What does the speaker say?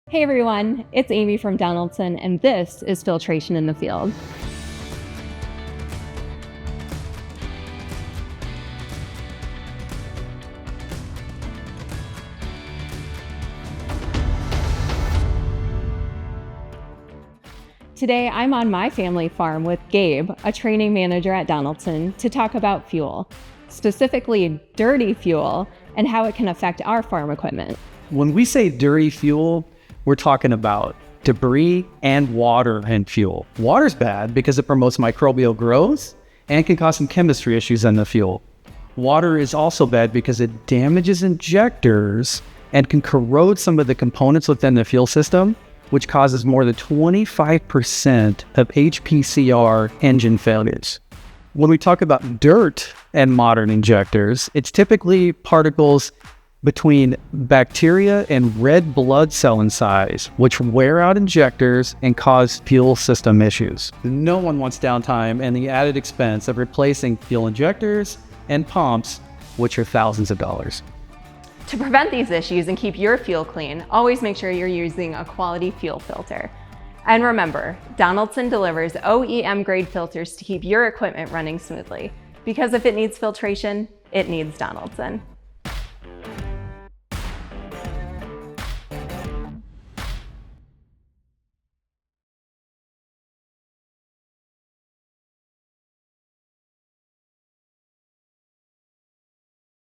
Hey everyone, it's Amy from Donaldson, and this is Filtration in the Field. Today, I'm on my family farm with Gabe, a training manager at Donaldson, to talk about fuel, specifically dirty fuel, and how it can affect our farm equipment. When we say dirty fuel, we're talking about debris and water and fuel. Water's bad because it promotes microbial growth and can cause some chemistry issues in the fuel. Water is also bad because it damages injectors and can corrode some of the components within the fuel system, which causes more than 25% of HPCR engine failures. When we talk about dirt and modern injectors, it's typically particles between bacteria and red blood cell in size, which wear out injectors and cause fuel system issues. No one wants downtime and the added expense of replacing fuel injectors and pumps, which are thousands of dollars. To prevent these issues and keep your fuel clean, always make sure you're using a quality fuel filter. And remember, Donaldson delivers OEM grade filters to keep your equipment running smoothly. Because if it needs filtration, it needs Donaldson.